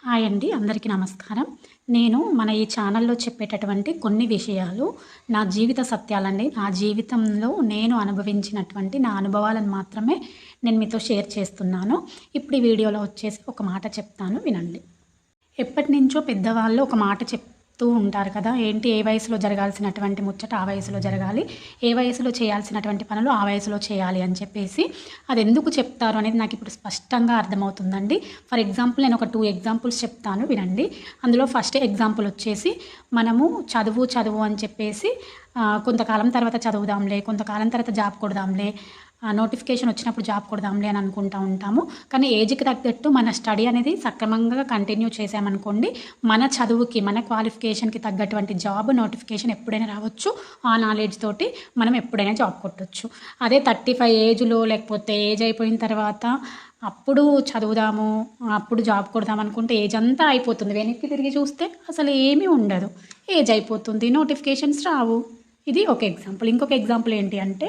Hi అండి, అందరికీ నమస్కారం. నేను మన ఈ ఛానల్లో చెప్పేటటువంటి కొన్ని విషయాలు నా జీవిత సత్యాలండి. నా జీవితంలో నేను అనుభవించినటువంటి నా అనుభవాలను మాత్రమే నేను మీతో షేర్ చేస్తున్నాను. ఇప్పుడు ఈ వీడియోలో వచ్చేసి ఒక మాట చెప్తాను, వినండి. ఎప్పటినుంచో పెద్దవాళ్ళు ఒక మాట చెప్తూ ఉంటారు కదా, ఏంటి ఏ వయసులో జరగాల్సినటువంటి ముచ్చట ఆ వయసులో జరగాలి, ఏ వయసులో చేయాల్సినటువంటి పనులు ఆ వయసులో చేయాలి అని చెప్పేసి. అది ఎందుకు చెప్తారు అనేది నాకు ఇప్పుడు స్పష్టంగా అర్థమవుతుందండి. ఫర్ ఎగ్జాంపుల్ నేను ఒక 2 ఎగ్జాంపుల్స్ చెప్తాను, వినండి. అందులో ఫస్ట్ ఎగ్జాంపుల్ వచ్చేసి, మనము చదువు అని చెప్పేసి కొంతకాలం తర్వాత చదువుదాంలే, కొంతకాలం తర్వాత జాబ్ కొడదాంలే, నోటిఫికేషన్ వచ్చినప్పుడు జాబ్ కొడదాంలే అని అనుకుంటూ ఉంటాము. కానీ ఏజ్కి తగ్గట్టు మన స్టడీ అనేది సక్రమంగా కంటిన్యూ చేసామనుకోండి, మన చదువుకి మన క్వాలిఫికేషన్కి తగ్గటువంటి జాబ్ నోటిఫికేషన్ ఎప్పుడైనా రావచ్చు. ఆ నాలెడ్జ్ తోటి మనం ఎప్పుడైనా జాబ్ కొట్టవచ్చు. అదే 35 ఏజ్లో లేకపోతే ఏజ్ అయిపోయిన తర్వాత అప్పుడు చదువుదాము, అప్పుడు జాబ్ కొడదాం అనుకుంటే ఏజ్ అంతా అయిపోతుంది. వెనక్కి తిరిగి చూస్తే అసలు ఏమీ ఉండదు. ఏజ్ అయిపోతుంది, నోటిఫికేషన్స్ రావు. ఇది ఒక ఎగ్జాంపుల్. ఇంకొక ఎగ్జాంపుల్ ఏంటి అంటే,